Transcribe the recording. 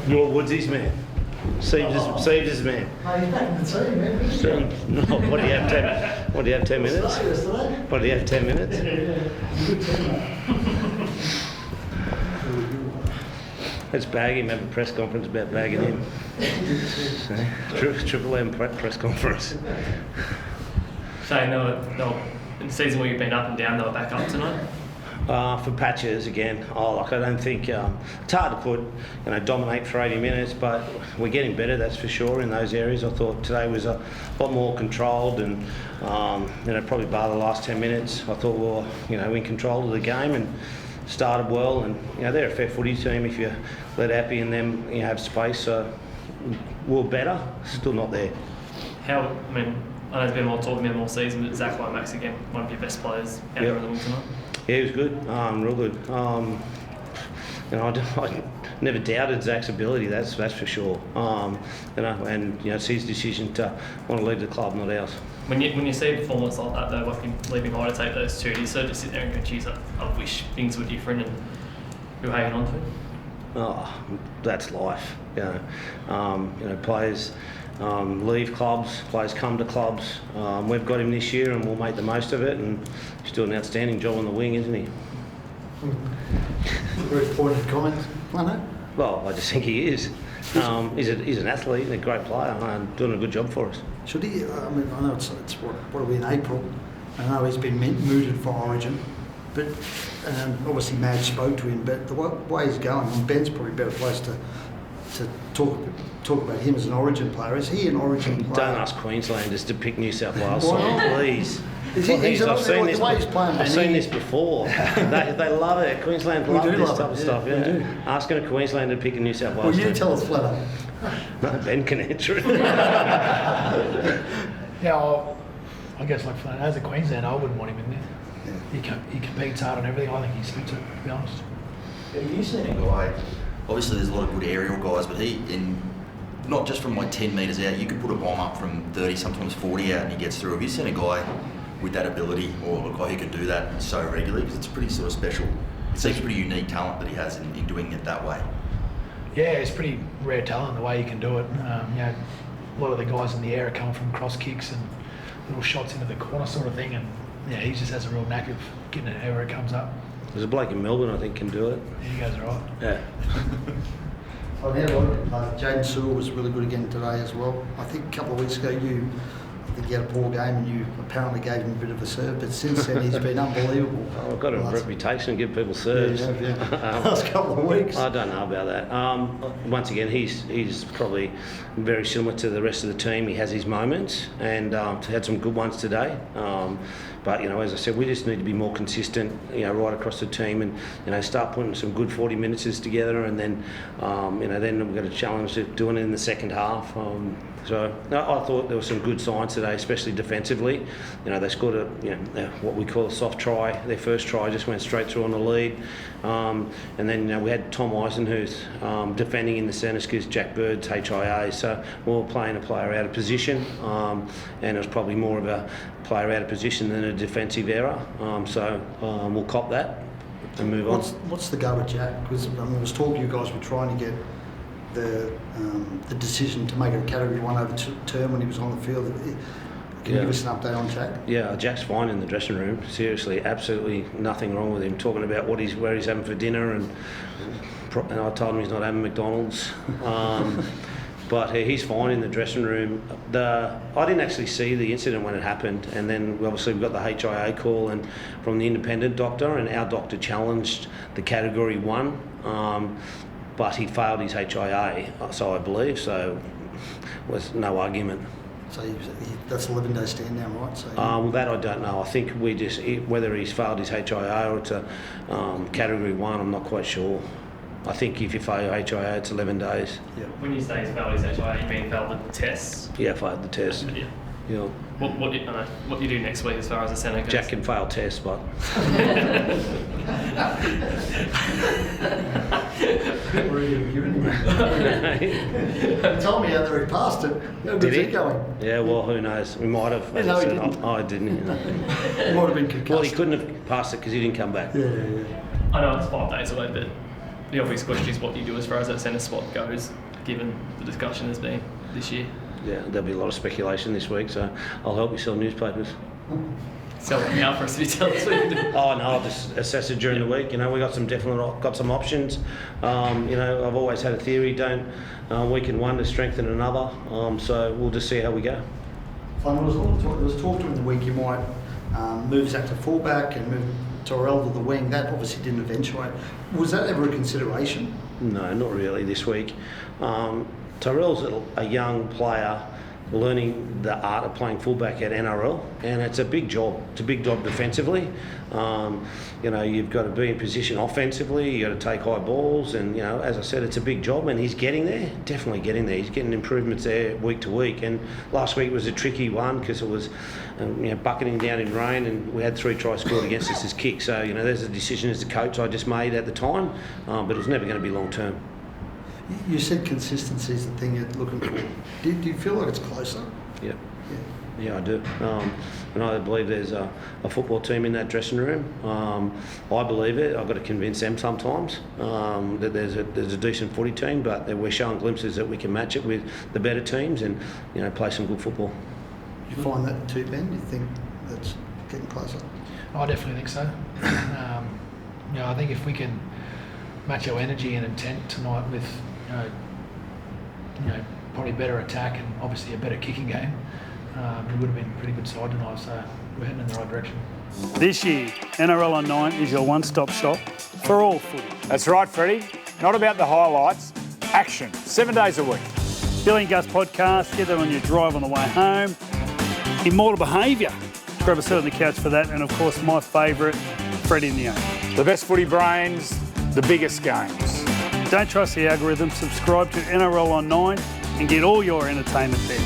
You're Woodsy's man. Siebes' man. Oh, he's back in the team, man. No, what do you have? 10 minutes? What do you have? 10 minutes? Good team, mate. Let's bag him. Have a press conference about bagging him. Triple M press conference. Shane, they were in the season where you've been up and down, they were back up tonight. For patches again, I don't think it's hard to put, dominate for 80 minutes, but we're getting better, that's for sure, in those areas. I thought today was a lot more controlled, and probably bar the last 10 minutes, I thought we were in control of the game and started well. And they're a fair footy team if you let Appy and them have space. So we're better, still not there. I know there's been more talk about all season, but Zac Lomax again, one of your best players out there in the wing tonight. Yeah, he was good, real good. I never doubted Zac's ability. That's for sure. It's his decision to want to leave the club, not ours. When you see a performance like that, though, like him leaving high to take those two, do you sort of just sit there and go, "Geez, I wish things were different," and you're hanging on to it? Oh, that's life. Players leave clubs, players come to clubs. We've got him this year, and we'll make the most of it. And he's doing an outstanding job on the wing, isn't he? Very pointed comment, Flanagan. Well, I just think he is. He's an athlete and a great player, and doing a good job for us. Should he? I know it's what are we in April? I know he's been mooted for Origin, but obviously Madge spoke to him. But the way he's going, Ben's probably a better place to talk about him as an Origin player. Is he an Origin player? Don't ask Queenslanders to pick New South Wales, please. I've seen this before. they love it. Queensland love this type of stuff. Yeah. Asking a Queenslander to pick a New South Wales. Well, you tell us, Flatter. No, Ben can answer it. I guess like as a Queenslander, I wouldn't want him in there. Yeah. He competes hard on everything. I think he's fit to be honest. Have you seen a guy? Obviously, there's a lot of good aerial guys, but not just from like 10 metres out, you could put a bomb up from 30, sometimes 40 out, and he gets through. Have you seen a guy with that ability, or a guy who can do that so regularly? Because it's pretty sort of special. It seems pretty unique talent that he has in doing it that way. Yeah, it's pretty rare talent the way he can do it. A lot of the guys in the air are coming from cross kicks and little shots into the corner sort of thing, and he just has a real knack of getting it however it comes up. There's a bloke in Melbourne I think can do it. Yeah, you guys are right. Yeah. Jaden Sewell was really good again today as well. I think a couple of weeks ago you had a poor game and you apparently gave him a bit of a serve, but since then he's been unbelievable. I've got a reputation to give people serves. Yeah. Last couple of weeks. I don't know about that. Once again, he's probably very similar to the rest of the team. He has his moments and had some good ones today. But as I said, we just need to be more consistent, right across the team, and start putting some good 40 minutes together, and then then we've got a challenge of doing it in the second half. So I thought there were some good signs today, especially defensively. They scored what we call a soft try. Their first try just went straight through on the lead, and then we had Tom Eisen who's defending in the centres because Jack Bird's HIA. So we were playing a player out of position, and it was probably more of a player out of position than a defensive error. So we'll cop that and move on. What's the go with Jack? Because I was talking you guys were trying to get the decision to make it a Category 1 over term when he was on the field. Can you give us an update on Jack? Yeah, Jack's fine in the dressing room. Seriously, absolutely nothing wrong with him. Talking about where he's having for dinner, and I told him he's not having McDonald's. But he's fine in the dressing room. I didn't actually see the incident when it happened, and then obviously we got the HIA call and from the independent doctor, and our doctor challenged the Category 1, but he failed his HIA, so I believe, so was no argument. So that's 11-day stand now, right? So well, that I don't know. I think whether he's failed his HIA or it's a Category 1, I'm not quite sure. I think if you fail your HIA, it's 11 days. Yeah. When you say he's failed his HIA, you mean failed the tests? Yeah, failed the test. Yeah. What do you do next week as far as the centre goes? Jack can fail tests, but... Tell me how he passed it. How Did he? Going? Yeah, well, who knows? We might have. No, he didn't. I didn't. He might have been concussed. Well, he couldn't have passed it because he didn't come back. Yeah. I know it's 5 days away, but the obvious question is what do you do as far as that centre spot goes, given the discussion has been this year? Yeah, there'll be a lot of speculation this week, so I'll help you sell newspapers. Sell it now for us to tell us what you do. Oh no, I'll just assess it during the week. You know, we got some options. You know, I've always had a theory: don't weaken one to strengthen another. So we'll just see how we go. Flanagan, there was talk during the week you might move Zac to fullback and move Tyrell to the wing. That obviously didn't eventuate. Was that ever a consideration? No, not really this week. Tyrell's a young player learning the art of playing fullback at NRL, and it's a big job. It's a big job defensively. You know, you've got to be in position offensively. You've got to take high balls, and you know, as I said, it's a big job, and he's getting there. Definitely getting there. He's getting improvements there week to week. And last week was a tricky one because it was, you know, bucketing down in rain, and we had 3 tries scored against us as kicks. So you know, there's a decision as a coach I just made at the time, but it was never going to be long term. You said consistency is the thing you're looking for. Do you feel like it's closer? Yeah. Yeah, I do. And I believe there's a football team in that dressing room. I believe it. I've got to convince them sometimes that there's a decent footy team, but that we're showing glimpses that we can match it with the better teams and, you know, play some good football. Do you find that too, Ben? Do you think that's getting closer? I definitely think so. You know, I think if we can match our energy and intent tonight with, you know, probably better attack and obviously a better kicking game, we would have been a pretty good side tonight. So we're heading in the right direction. This year, NRL on 9 is your one-stop shop for all footy. That's right, Freddie. Not about the highlights, action, 7 days a week. Billy and Gus podcast, get that on your drive on the way home. Immortal Behaviour, grab a seat on the couch for that. And of course, my favourite, Freddie in the Own. The best footy brains, the biggest games. Don't trust the algorithm, subscribe to NRL on 9 and get all your entertainment there.